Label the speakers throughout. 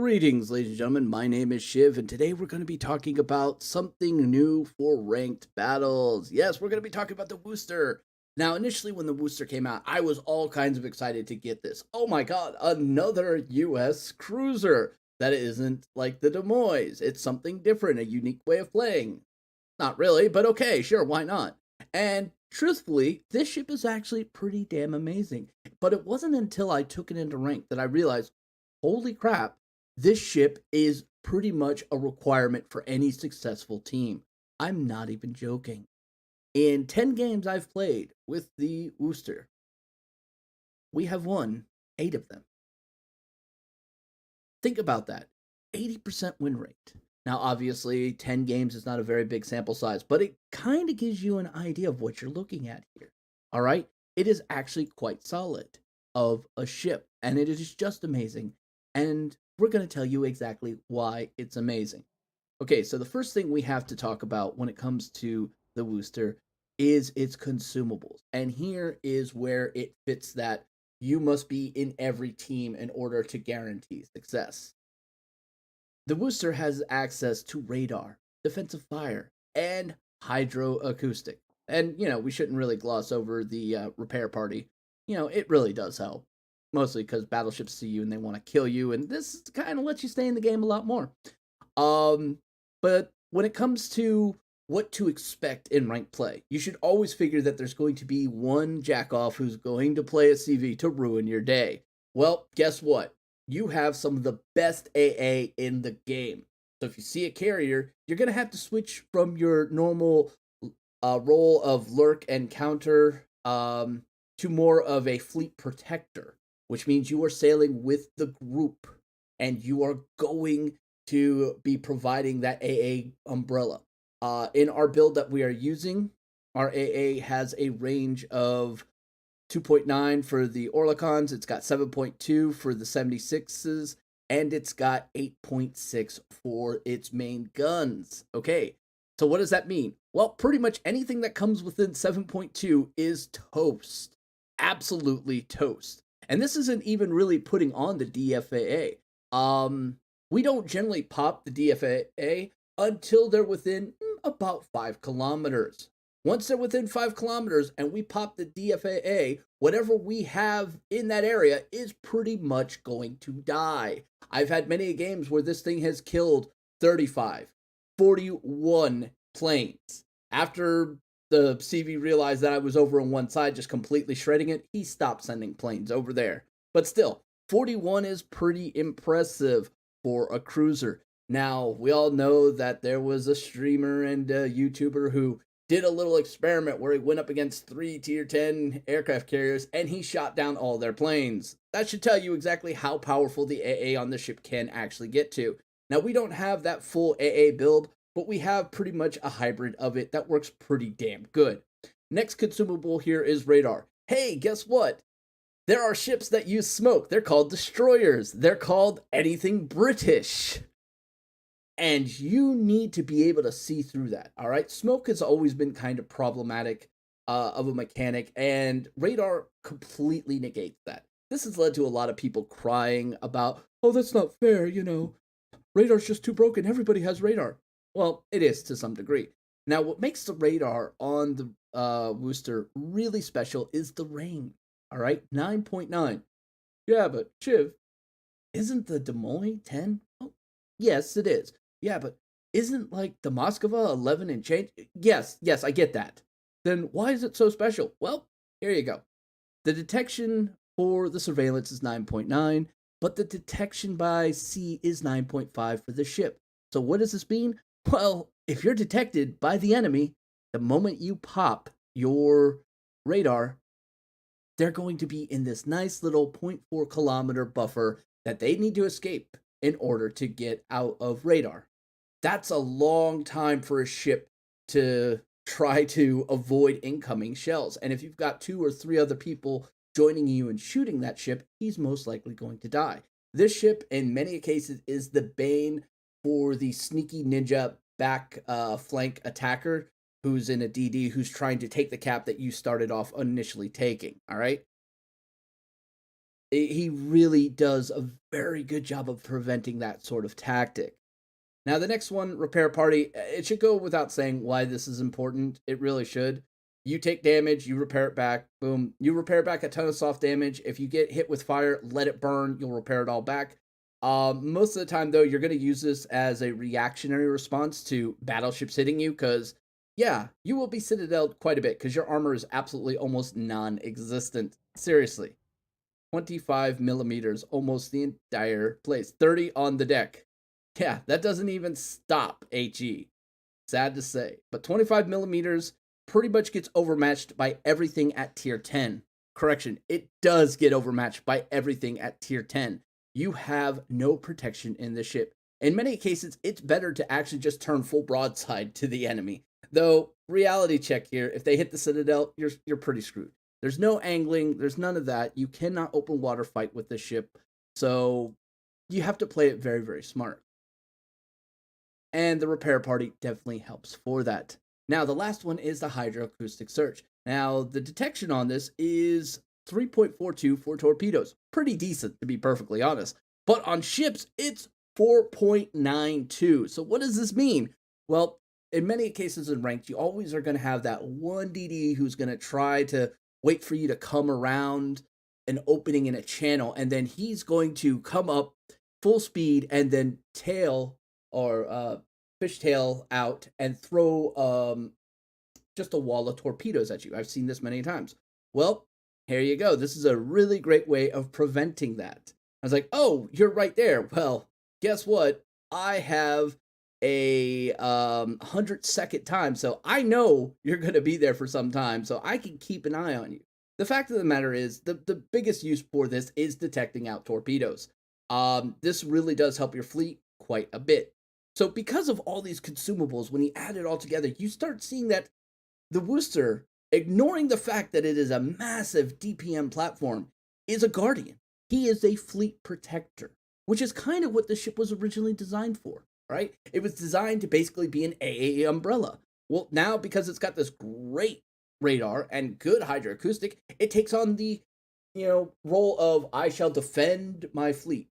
Speaker 1: Greetings, ladies and gentlemen. My name is Shiv, and today we're going to be talking about something new for ranked battles. Yes, we're going to be talking about the Wooster. Now, initially, when the Wooster came out, I was all kinds of excited to get this. Oh my god, another US cruiser that isn't like the Des Moines. It's something different, a unique way of playing. Not really, but okay, sure, why not? And truthfully, this ship is actually pretty damn amazing. But it wasn't until I took it into rank that I realized, holy crap, this ship is pretty much a requirement for any successful team. I'm not even joking. In 10 games I've played with the Wooster, we have won 8 of them. Think about that. 80% win rate. Now, obviously, 10 games is not a very big sample size, but it kind of gives you an idea of what you're looking at here. All right? It is actually quite solid of a ship, and it is just amazing. And we're going to tell you exactly why it's amazing. Okay, so the first thing we have to talk about when it comes to the Wooster is its consumables. And here is where it fits that you must be in every team in order to guarantee success. The Wooster has access to radar, defensive fire, and hydroacoustic. And, we shouldn't really gloss over the repair party. It really does help. Mostly because battleships see you and they want to kill you, and this kind of lets you stay in the game a lot more. But when it comes to what to expect in ranked play, you should always figure that there's going to be one jackoff who's going to play a CV to ruin your day. Well, guess what? You have some of the best AA in the game. So if you see a carrier, you're going to have to switch from your normal role of lurk and counter to more of a fleet protector, which means you are sailing with the group and you are going to be providing that AA umbrella. In our build that we are using, our AA has a range of 2.9 for the Orlicons, it's got 7.2 for the 76s, and it's got 8.6 for its main guns. Okay, so what does that mean? Well, pretty much anything that comes within 7.2 is toast. Absolutely toast. And this isn't even really putting on the DFAA. We don't generally pop the DFAA until they're within about 5 kilometers. Once they're within 5 kilometers and we pop the DFAA, whatever we have in that area is pretty much going to die. I've had many games where this thing has killed 35, 41 planes. After the CV realized that I was over on one side, just completely shredding it, he stopped sending planes over there. But still, 41 is pretty impressive for a cruiser. Now, we all know that there was a streamer and a YouTuber who did a little experiment where he went up against 3 tier 10 aircraft carriers and he shot down all their planes. That should tell you exactly how powerful the AA on the ship can actually get to. Now, we don't have that full AA build, but we have pretty much a hybrid of it that works pretty damn good. Next consumable here is radar. Hey, guess what? There are ships that use smoke. They're called destroyers. They're called anything British. And you need to be able to see through that, all right? Smoke has always been kind of problematic of a mechanic, and radar completely negates that. This has led to a lot of people crying about, oh, that's not fair, radar's just too broken. Everybody has radar. Well, it is to some degree. Now, what makes the radar on the Wooster really special is the range, all right? 9.9. Yeah, but Shiv, isn't the Des Moines 10? Oh, yes, it is. Yeah, but isn't like the Moskva 11 and change? Yes, I get that. Then why is it so special? Well, here you go. The detection for the surveillance is 9.9, but the detection by sea is 9.5 for the ship. So what does this mean? Well, if you're detected by the enemy, the moment you pop your radar, they're going to be in this nice little 0.4 kilometer buffer that they need to escape in order to get out of radar. That's a long time for a ship to try to avoid incoming shells. And if you've got 2 or 3 other people joining you and shooting that ship, he's most likely going to die. This ship, in many cases, is the bane for the sneaky ninja back flank attacker who's in a DD who's trying to take the cap that you started off initially taking, all right? He really does a very good job of preventing that sort of tactic. Now, the next one, repair party, it should go without saying why this is important. It really should. You take damage, you repair it back, boom. You repair back a ton of soft damage. If you get hit with fire, let it burn, you'll repair it all back. Most of the time, though, you're going to use this as a reactionary response to battleships hitting you, because, yeah, you will be citadeled quite a bit, because your armor is absolutely almost non existent. Seriously. 25 millimeters, almost the entire place. 30 on the deck. Yeah, that doesn't even stop HE. Sad to say. But 25 millimeters pretty much gets overmatched by everything at tier 10. Correction, it does get overmatched by everything at tier 10. You have no protection in the ship. In many cases, it's better to actually just turn full broadside to the enemy. Though, reality check here, if they hit the Citadel, you're pretty screwed. There's no angling, there's none of that. You cannot open water fight with the ship. So, you have to play it very, very smart. And the repair party definitely helps for that. Now, the last one is the hydroacoustic search. Now, the detection on this is 3.42 for torpedoes. Pretty decent, to be perfectly honest. But on ships, it's 4.92. So what does this mean? Well, in many cases in ranked, you always are going to have that one DD who's going to try to wait for you to come around an opening in a channel, and then he's going to come up full speed and then tail or fishtail out and throw just a wall of torpedoes at you. I've seen this many times. Well, here you go. This is a really great way of preventing that. I was like, oh, you're right there. Well, guess what? I have a 100-second time, so I know you're going to be there for some time, so I can keep an eye on you. The fact of the matter is, the biggest use for this is detecting out torpedoes. This really does help your fleet quite a bit. So because of all these consumables, when you add it all together, you start seeing that the Worcester, ignoring the fact that it is a massive DPM platform, is a guardian. He is a fleet protector, which is kind of what the ship was originally designed for, right? It was designed to basically be an AAA umbrella. Well, now because it's got this great radar and good hydroacoustic, it takes on the, role of I shall defend my fleet.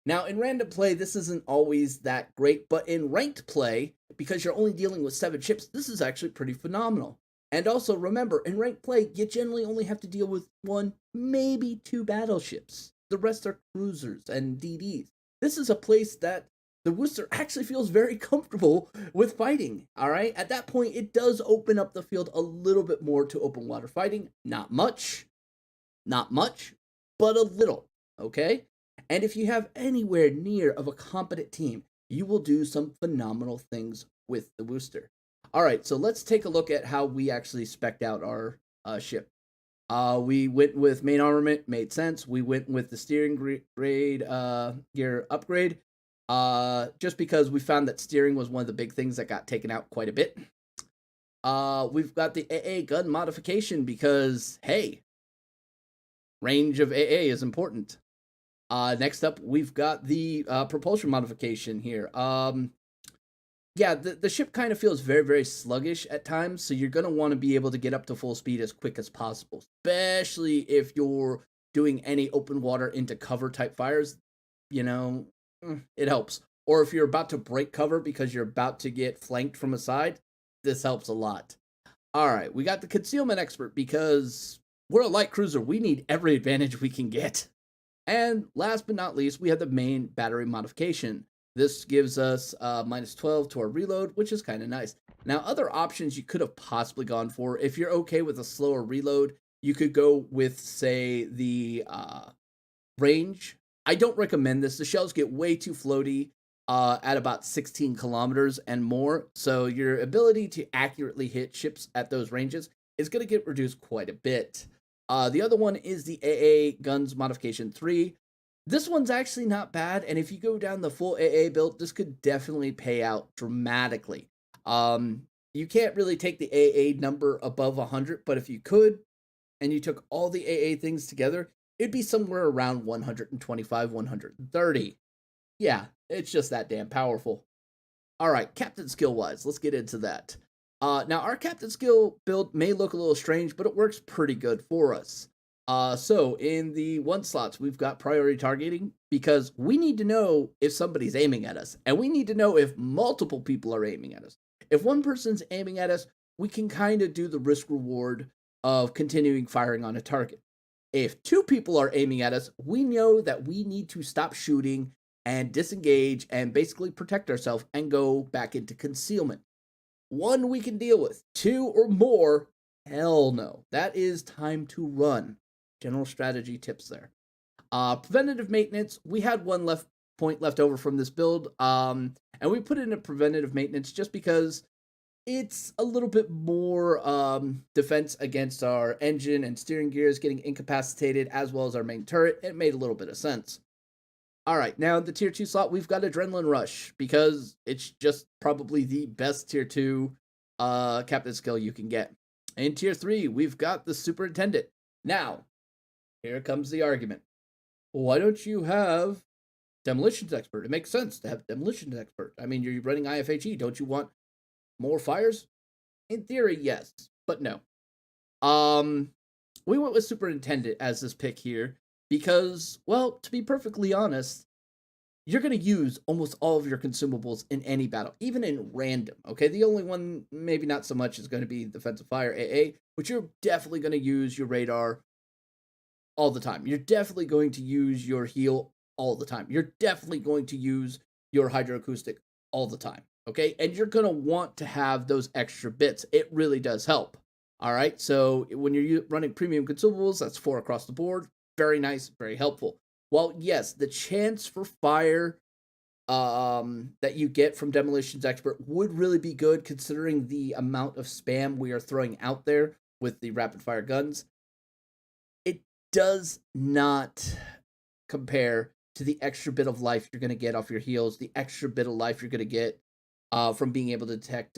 Speaker 1: Now, in random play, this isn't always that great, but in ranked play, because you're only dealing with 7 ships, this is actually pretty phenomenal. And also, remember, in ranked play, you generally only have to deal with 1, maybe 2 battleships. The rest are cruisers and DDs. This is a place that the Worcester actually feels very comfortable with fighting, all right? At that point, it does open up the field a little bit more to open water fighting. Not much, but a little, okay? And if you have anywhere near of a competent team, you will do some phenomenal things with the Worcester. All right, so let's take a look at how we actually spec'd out our ship. We went with main armament, made sense. We went with the steering grade gear upgrade, just because we found that steering was one of the big things that got taken out quite a bit. We've got the Aaa Gun Modification because, hey, range of AA is important. Next up, we've got the Propulsion Modification here. Yeah, the ship kind of feels very, very sluggish at times, so you're going to want to be able to get up to full speed as quick as possible, especially if you're doing any open water into cover type fires. It helps. Or if you're about to break cover because you're about to get flanked from a side, this helps a lot. All right, we got the Concealment Expert because we're a light cruiser. We need every advantage we can get. And last but not least, we have the main battery modification. This gives us minus 12 to our reload, which is kind of nice. Now, other options you could have possibly gone for, if you're okay with a slower reload, you could go with, say, the range. I don't recommend this. The shells get way too floaty at about 16 kilometers and more, so your ability to accurately hit ships at those ranges is going to get reduced quite a bit. The other one is the Aaa Guns Modification 3. This one's actually not bad, and if you go down the full AA build, this could definitely pay out dramatically. You can't really take the AA number above 100, but if you could, and you took all the AA things together, it'd be somewhere around 125, 130. Yeah, it's just that damn powerful. All right, captain skill-wise, let's get into that. Now, our captain skill build may look a little strange, but it works pretty good for us. So in the one slots, we've got priority targeting because we need to know if somebody's aiming at us, and we need to know if multiple people are aiming at us. If one person's aiming at us, we can kind of do the risk reward of continuing firing on a target. If two people are aiming at us, we know that we need to stop shooting and disengage and basically protect ourselves and go back into concealment. One we can deal with. Two or more, hell no. That is time to run. General strategy tips there. Preventative maintenance, we had one point left over from this build, and we put it in a preventative maintenance just because it's a little bit more defense against our engine and steering gears getting incapacitated, as well as our main turret. It made a little bit of sense. All right, now in the tier 2 slot, we've got Adrenaline Rush because it's just probably the best tier 2 captain skill you can get. In tier 3, we've got the Superintendent. Now, here comes the argument. Why don't you have Demolitions Expert? It makes sense to have Demolitions Expert. I mean, you're running IFHE. Don't you want more fires? In theory, yes, but no. We went with Superintendent as this pick here because, well, to be perfectly honest, you're going to use almost all of your consumables in any battle, even in random, okay? The only one, maybe not so much, is going to be Defensive Fire Aaa, but you're definitely going to use your radar all the time. You're definitely going to use your heal all the time. You're definitely going to use your hydroacoustic all the time, okay? And you're going to want to have those extra bits. It really does help, all right? So when you're running premium consumables, that's 4 across the board. Very nice, very helpful. Well, yes, the chance for fire that you get from Demolitions Expert would really be good considering the amount of spam we are throwing out there with the rapid fire guns. It does not compare to the extra bit of life you're going to get off your heals, the extra bit of life you're going to get from being able to detect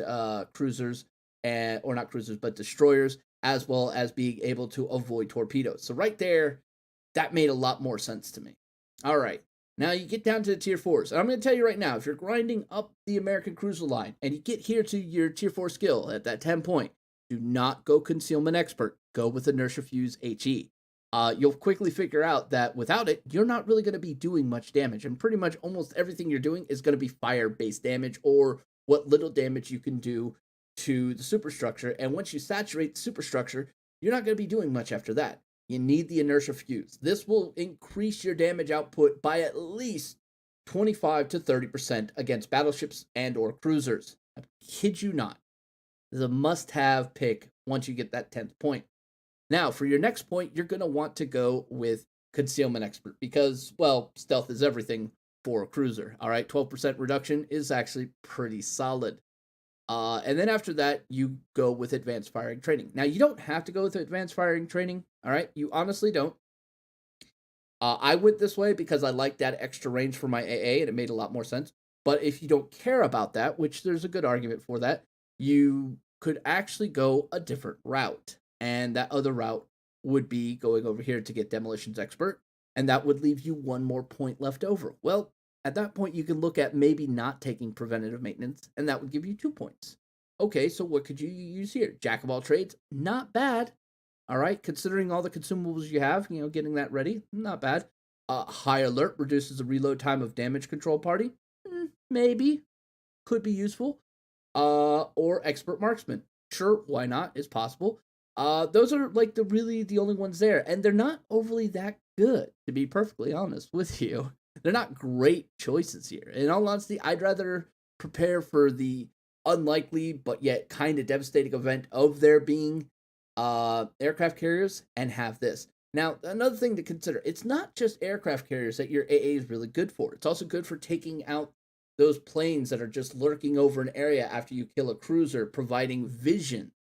Speaker 1: cruisers, or not cruisers, but destroyers, as well as being able to avoid torpedoes. So right there, that made a lot more sense to me. All right, now you get down to the tier 4s. And I'm going to tell you right now, if you're grinding up the American Cruiser line and you get here to your tier 4 skill at that 10 point, do not go Concealment Expert. Go with Inertia Fuse HE. You'll quickly figure out that without it, you're not really going to be doing much damage. And pretty much almost everything you're doing is going to be fire-based damage or what little damage you can do to the superstructure. And once you saturate the superstructure, you're not going to be doing much after that. You need the Inertia Fuse. This will increase your damage output by at least 25 to 30% against battleships and or cruisers. I kid you not. This is a must-have pick once you get that 10th point. Now, for your next point, you're going to want to go with Concealment Expert because, well, stealth is everything for a cruiser. All right, 12% reduction is actually pretty solid. And then after that, you go with Advanced Firing Training. Now, you don't have to go with Advanced Firing Training, all right? You honestly don't. I went this way because I liked that extra range for my AA, and it made a lot more sense. But if you don't care about that, which there's a good argument for that, you could actually go a different route. And that other route would be going over here to get Demolitions Expert, and that would leave you one more point left over. Well, at that point, you can look at maybe not taking preventative maintenance, and that would give you 2 points. Okay, so what could you use here? Jack of all trades, not bad. All right, considering all the consumables you have, getting that ready, not bad. High alert reduces the reload time of damage control party. Maybe, could be useful. Or expert marksman. Sure, why not? It's possible. Those are like the only ones there, and they're not overly that good, to be perfectly honest with you. They're not great choices here. In all honesty, I'd rather prepare for the unlikely but yet kind of devastating event of there being aircraft carriers and have this. Now, another thing to consider, it's not just aircraft carriers that your AA is really good for. It's also good for taking out those planes that are just lurking over an area after you kill a cruiser, providing vision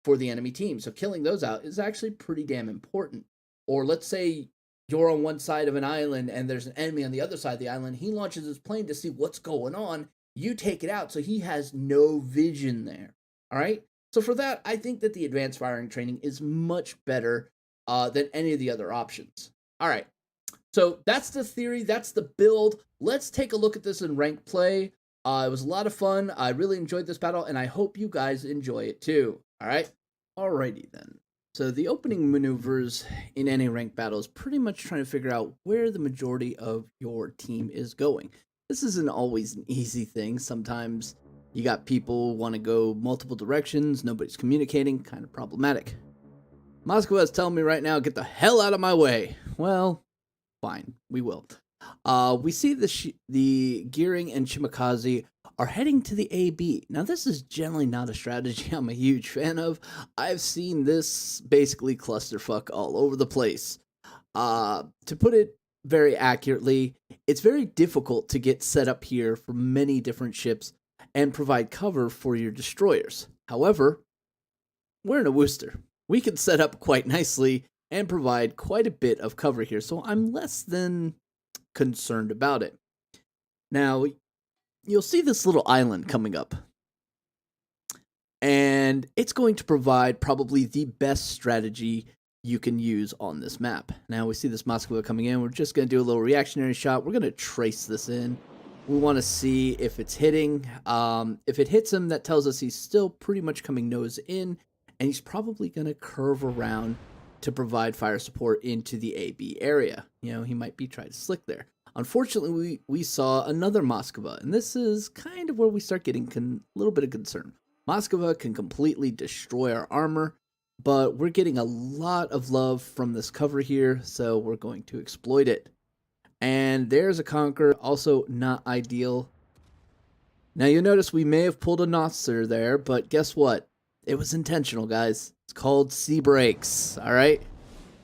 Speaker 1: for the enemy team. So killing those out is actually pretty damn important. Or let's say you're on one side of an island and there's an enemy on the other side of the island. He launches his plane to see what's going on. You take it out, so he has no vision there. All right? So for that, I think that the advanced firing training is much better than any of the other options. All right. So that's the theory. That's the build. Let's take a look at this in ranked play. It was a lot of fun. I really enjoyed this battle, and I hope you guys enjoy it too. All right? Alrighty then. So the opening maneuvers in any ranked battle is pretty much trying to figure out where the majority of your team is going. This isn't always an easy thing. Sometimes you got people want to go multiple directions, nobody's communicating, kind of problematic. Moscow is telling me right now, get the hell out of my way. Well, fine, we will. We see the Gearing and Shimakaze are heading to the AB. Now, this is generally not a strategy I'm a huge fan of. I've seen this basically clusterfuck all over the place. To put it very accurately, it's very difficult to get set up here for many different ships and provide cover for your destroyers. However, we're in a Worcester. We can set up quite nicely and provide quite a bit of cover here, so I'm less than concerned about it. Now, you'll see this little island coming up, and it's going to provide probably the best strategy you can use on this map. Now, we see this Moscow coming in. We're just going to do a little reactionary shot. We're going to trace this in. We want to see if it's hitting. If it hits him, that tells us he's still pretty much coming nose in, and he's probably going to curve around to provide fire support into the AB area. You know, he might be trying to slick there. Unfortunately, we saw another Moskva, and this is kind of where we start getting a little bit of concern. Moskva can completely destroy our armor, but we're getting a lot of love from this cover here, so we're going to exploit it. And there's a Conqueror, also not ideal. Now you'll notice we may have pulled a Nostr there, but guess what? It was intentional, guys. It's called sea brakes, all right?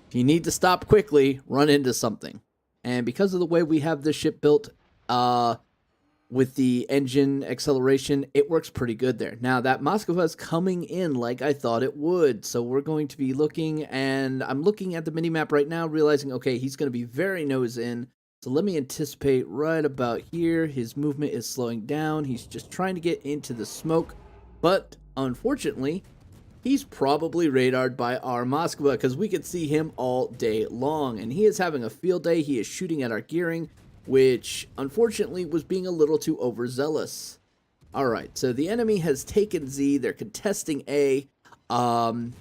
Speaker 1: If you need to stop quickly, run into something. And because of the way we have this ship built, with the engine acceleration, it works pretty good there. Now, that Moskva is coming in like I thought it would, so we're going to be looking, and I'm looking at the minimap right now, realizing, okay, he's going to be very nose in, so let me anticipate right about here. His movement is slowing down. He's just trying to get into the smoke, but unfortunately, he's probably radared by our Moskva because we could see him all day long, and he is having a field day. He is shooting at our gearing, which unfortunately was being a little too overzealous. Alright, so the enemy has taken Z, they're contesting A, and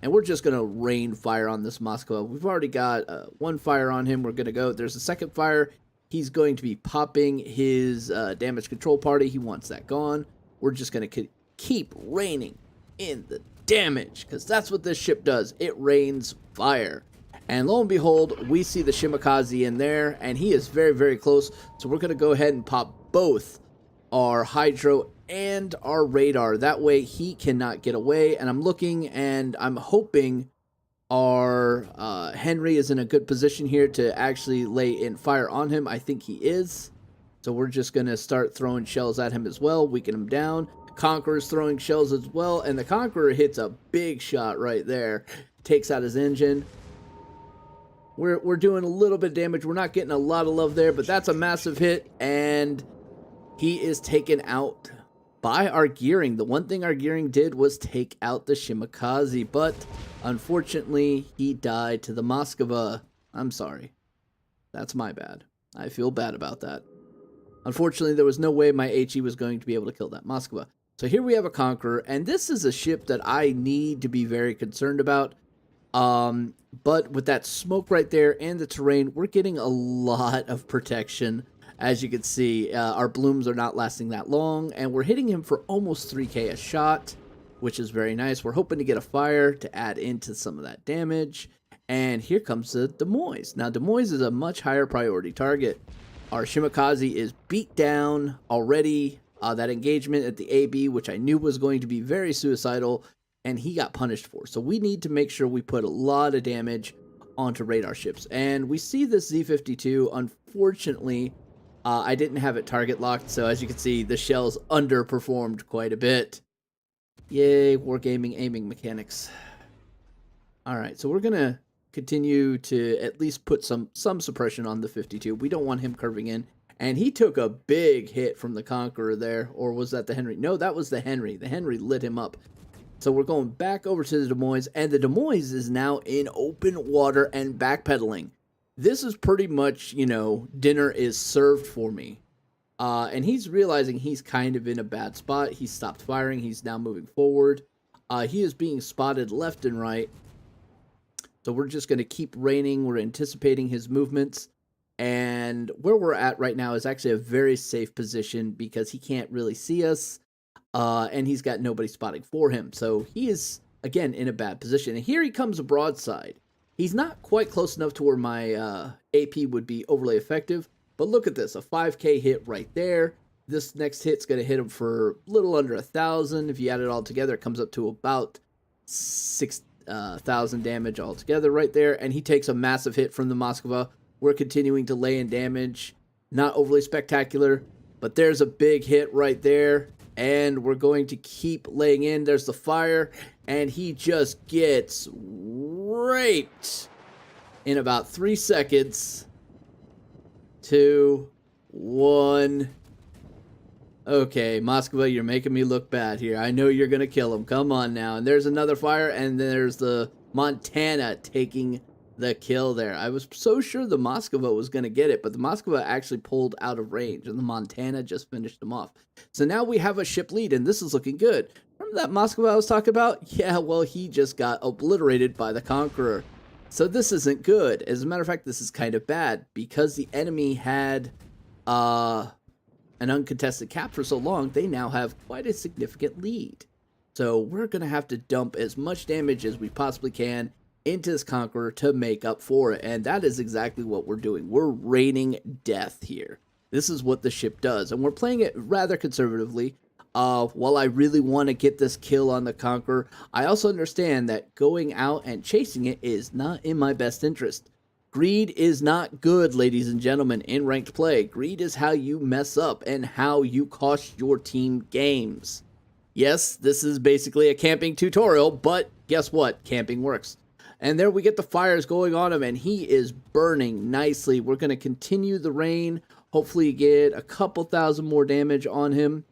Speaker 1: we're just going to rain fire on this Moskva. We've already got one fire on him, we're going to go. There's a second fire, he's going to be popping his damage control party, he wants that gone. We're just going to keep raining in the damage, because that's what this ship does, it rains fire. And lo and behold, we see the Shimakaze in there, and he is very, very close. So we're going to go ahead and pop both our Hydro and our radar. That way he cannot get away. And I'm looking, and I'm hoping our Henry is in a good position here to actually lay in fire on him. I think he is. So we're just going to start throwing shells at him as well, weaken him down. Conqueror's throwing shells as well, and the Conqueror hits a big shot right there. Takes out his engine. We're doing a little bit of damage. We're not getting a lot of love there, but that's a massive hit, and he is taken out by our gearing. The one thing our gearing did was take out the Shimakaze, but unfortunately, he died to the Moskva. I'm sorry. That's my bad. I feel bad about that. Unfortunately, there was no way my HE was going to be able to kill that Moskva. So here we have a Conqueror, and this is a ship that I need to be very concerned about. But with that smoke right there and the terrain, we're getting a lot of protection. As you can see, our blooms are not lasting that long, and we're hitting him for almost 3k a shot, which is very nice. We're hoping to get a fire to add into some of that damage. And here comes the Des Moines. Now, Des Moines is a much higher priority target. Our Shimakaze is beat down already. That engagement at the AB, which I knew was going to be very suicidal, and he got punished for. So we need to make sure we put a lot of damage onto radar ships. And we see this Z-52. Unfortunately, I didn't have it target locked, so as you can see, the shells underperformed quite a bit. Yay, wargaming aiming mechanics. Alright, so we're going to continue to at least put some suppression on the 52. We don't want him curving in. And he took a big hit from the Conqueror there. Or was that the Henry? No, that was the Henry. The Henry lit him up. So we're going back over to the Des Moines, and the Des Moines is now in open water and backpedaling. This is pretty much, you know, dinner is served for me. And he's realizing he's kind of in a bad spot. He stopped firing. He's now moving forward. He is being spotted left and right. So we're just going to keep raining. We're anticipating his movements. And where we're at right now is actually a very safe position because he can't really see us. And he's got nobody spotting for him. So he is, again, in a bad position. And here he comes broadside. He's not quite close enough to where my AP would be overly effective. But look at this, a 5K hit right there. This next hit's going to hit him for a little under 1,000. If you add it all together, it comes up to about 6,000 damage altogether right there. And he takes a massive hit from the Moskva. We're continuing to lay in damage. Not overly spectacular, but there's a big hit right there. And we're going to keep laying in. There's the fire, and he just gets raped in about 3 seconds. 2, 1. Okay, Moskva, you're making me look bad here. I know you're going to kill him. Come on now. And there's another fire, and there's the Montana taking the kill there. I was so sure the Moskva was going to get it, but the Moskva actually pulled out of range, and the Montana just finished him off. So now we have a ship lead, and this is looking good. Remember that Moskva I was talking about? Yeah, well, he just got obliterated by the Conqueror. So this isn't good. As a matter of fact, this is kind of bad, because the enemy had an uncontested cap for so long, they now have quite a significant lead. So we're going to have to dump as much damage as we possibly can into this Conqueror to make up for it. And that is exactly what we're doing. We're raining death here. This is what the ship does. And we're playing it rather conservatively. While I really want to get this kill on the Conqueror, I also understand that going out and chasing it is not in my best interest. Greed is not good, ladies and gentlemen, in ranked play. Greed is how you mess up and how you cost your team games. Yes, this is basically a camping tutorial, but guess what? Camping works. And there we get the fires going on him, and he is burning nicely. We're going to continue the rain, hopefully get a couple thousand more damage on him.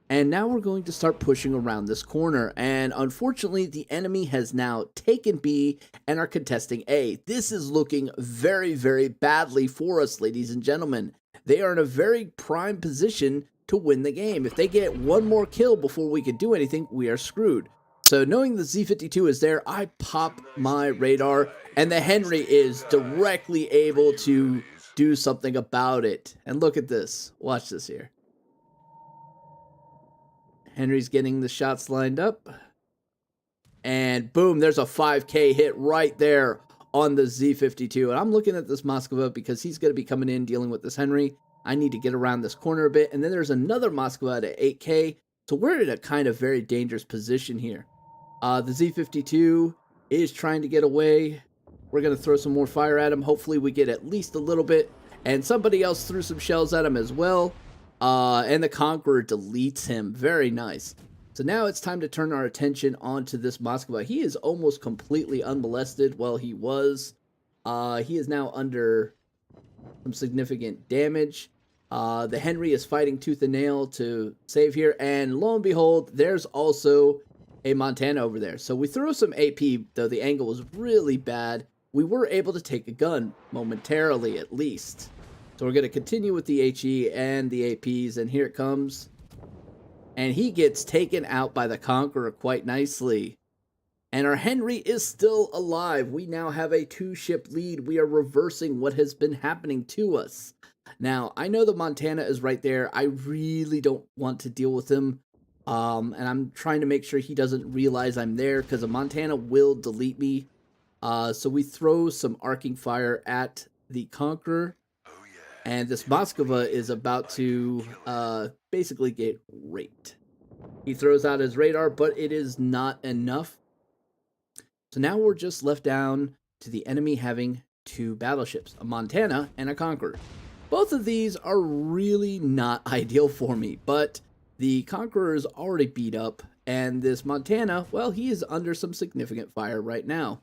Speaker 1: And now we're going to start pushing around this corner. And unfortunately, the enemy has now taken B and are contesting A. This is looking very, very badly for us, ladies and gentlemen. They are in a very prime position to win the game. If they get one more kill before we can do anything, we are screwed. So knowing the Z-52 is there, I pop my radar, and the Henry is directly able to do something about it. And look at this. Watch this here. Henry's getting the shots lined up. And boom, there's a 5K hit right there on the Z-52. And I'm looking at this Moskva because he's going to be coming in dealing with this Henry. I need to get around this corner a bit. And then there's another Moskva at 8K. So we're in a kind of very dangerous position here. The Z-52 is trying to get away. We're going to throw some more fire at him. Hopefully we get at least a little bit. And somebody else threw some shells at him as well. And the Conqueror deletes him. Very nice. So now it's time to turn our attention onto this Moskva. He is almost completely unmolested. Well, he was. He is now under some significant damage. The Henry is fighting tooth and nail to save here. And lo and behold, there's also a Montana over there. So we threw some AP, though the angle was really bad. We were able to take a gun momentarily, at least. So we're going to continue with the HE and the APs, and here it comes. And he gets taken out by the Conqueror quite nicely. And our Henry is still alive. We now have a 2-ship lead. We are reversing what has been happening to us. Now, I know the Montana is right there. I really don't want to deal with him. And I'm trying to make sure he doesn't realize I'm there, because the Montana will delete me. So we throw some arcing fire at the Conqueror. And this Moskva is about to basically get raped. He throws out his radar, but it is not enough. So now we're just left down to the enemy having 2 battleships, a Montana and a Conqueror. Both of these are really not ideal for me, but the Conqueror is already beat up, and this Montana, well, he is under some significant fire right now.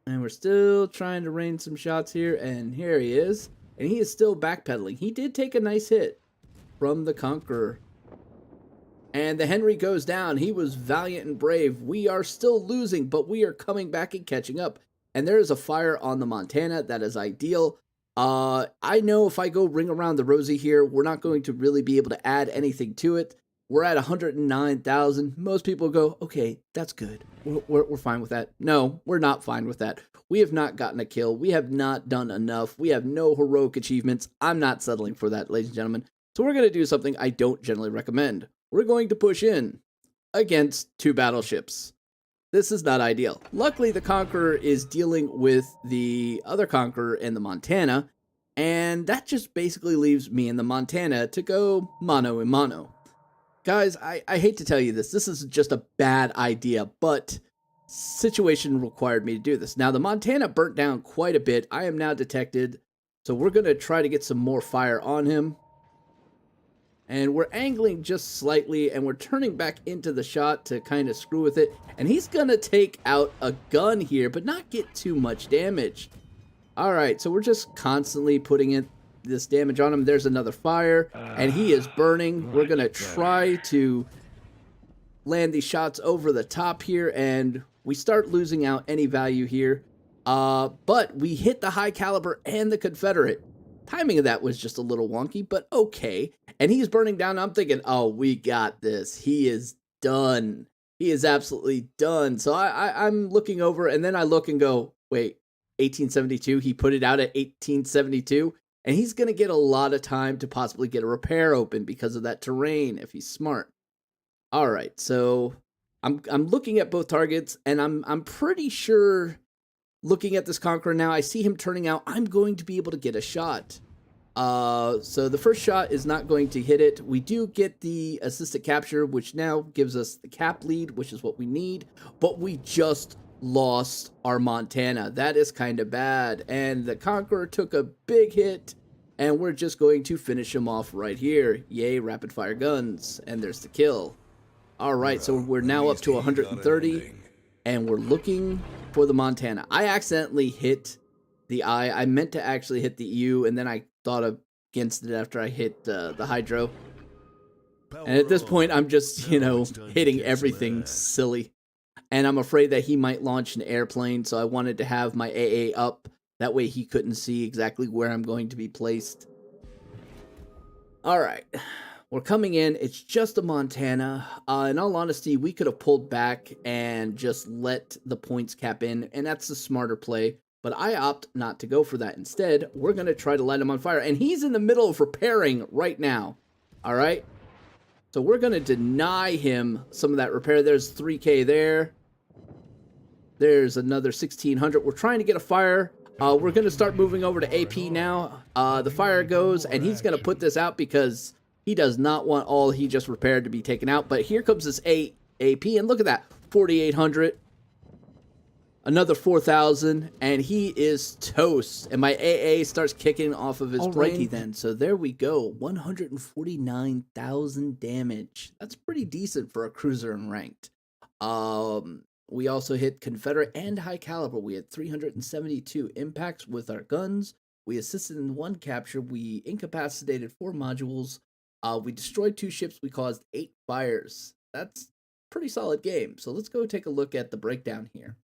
Speaker 1: And we're still trying to rain some shots here, and here he is. And he is still backpedaling. He did take a nice hit from the Conqueror. And the Henry goes down. He was valiant and brave. We are still losing, but we are coming back and catching up. And there is a fire on the Montana. That is ideal. I know if I go ring around the rosy here, we're not going to really be able to add anything to it. We're at 109,000. Most people go, okay, that's good. We're fine with that. No, we're not fine with that. We have not gotten a kill. We have not done enough. We have no heroic achievements. I'm not settling for that, ladies and gentlemen. So we're going to do something I don't generally recommend. We're going to push in against 2 battleships. This is not ideal. Luckily, the Conqueror is dealing with the other Conqueror in the Montana, and that just basically leaves me and the Montana to go mano a mano. Guys, I hate to tell you this. This is just a bad idea, but situation required me to do this. Now, the Montana burnt down quite a bit. I am now detected, so we're going to try to get some more fire on him. And we're angling just slightly, and we're turning back into the shot to kind of screw with it. And he's going to take out a gun here, but not get too much damage. All right, so we're just constantly putting in this damage on him. There's another fire, and he is burning. We're going to try to land these shots over the top here, and we start losing out any value here. But we hit the high caliber and the Confederate. Timing of that was just a little wonky, but okay. And he's burning down. I'm thinking, oh, we got this. He is done. He is absolutely done. So I'm looking over, and then I look and go, wait, 1872? He put it out at 1872? And he's going to get a lot of time to possibly get a repair open because of that terrain, if he's smart. All right, so I'm looking at both targets, and I'm pretty sure, looking at this Conqueror now, I see him turning out. I'm going to be able to get a shot. So the first shot is not going to hit it. We do get the assisted capture, which now gives us the cap lead, which is what we need. But we just lost our Montana. That is kind of bad. And the Conqueror took a big hit, and we're just going to finish him off right here. Yay, rapid fire guns. And there's the kill. All right, so we're now up to 130, and we're looking for the Montana. I accidentally hit the I. I meant to actually hit the U, and then I thought against it after I hit the hydro. And at this point, I'm just, hitting everything silly. And I'm afraid that he might launch an airplane, so I wanted to have my AA up. That way he couldn't see exactly where I'm going to be placed. All right. We're coming in. It's just a Montana. In all honesty, we could have pulled back and just let the points cap in, and that's the smarter play. But I opt not to go for that. Instead, we're going to try to light him on fire. And he's in the middle of repairing right now. All right? So we're going to deny him some of that repair. There's 3K there. There's another 1,600. We're trying to get a fire. We're going to start moving over to AP now. The fire goes, and he's going to put this out because he does not want all he just repaired to be taken out. But here comes this AP, and look at that. 4,800. Another 4,000, and he is toast. And my AA starts kicking off of his brain. Alrighty then, so there we go. 149,000 damage. That's pretty decent for a cruiser in ranked. We also hit Confederate and high caliber. We had 372 impacts with our guns. We assisted in 1 capture. We incapacitated 4 modules. We destroyed 2 ships. We caused 8 fires. That's a pretty solid game. So let's go take a look at the breakdown here.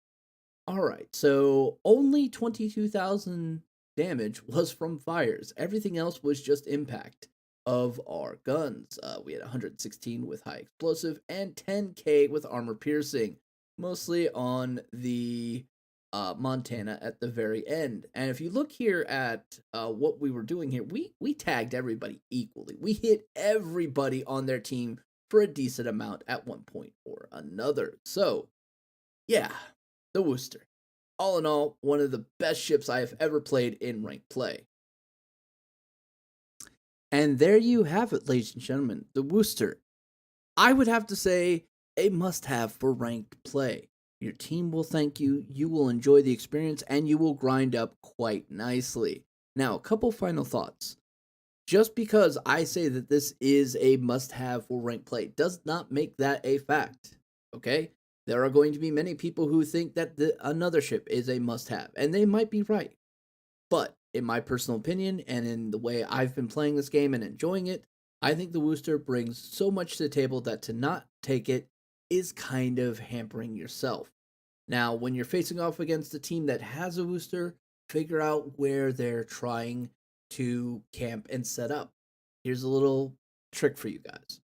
Speaker 1: All right, so only 22,000 damage was from fires. Everything else was just impact of our guns. We had 116 with high explosive and 10K with armor piercing, mostly on the Montana at the very end. And if you look here at what we were doing here, we tagged everybody equally. We hit everybody on their team for a decent amount at one point or another. So, yeah. The Worcester. All in all, one of the best ships I have ever played in ranked play. And there you have it, ladies and gentlemen. The Worcester. I would have to say a must-have for ranked play. Your team will thank you, you will enjoy the experience, and you will grind up quite nicely. Now, a couple final thoughts. Just because I say that this is a must-have for ranked play does not make that a fact, okay? There are going to be many people who think that another ship is a must-have, and they might be right. But in my personal opinion, and in the way I've been playing this game and enjoying it, I think the Worcester brings so much to the table that to not take it is kind of hampering yourself. Now, when you're facing off against a team that has a Worcester, figure out where they're trying to camp and set up. Here's a little trick for you guys.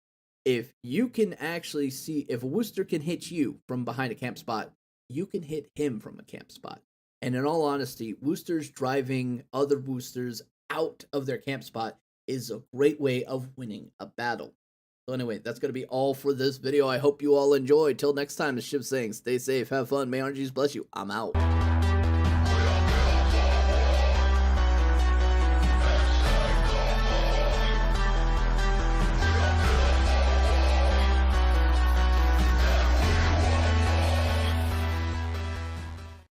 Speaker 1: if you can actually see if a Wooster can hit you from behind a camp spot, you can hit him from a camp spot. And in all honesty, Woosters driving other Woosters out of their camp spot is a great way of winning a battle. So anyway, that's going to be all for this video. I hope you all enjoyed. Till next time, the ship's saying, stay safe, have fun, may RNGs bless you. I'm out.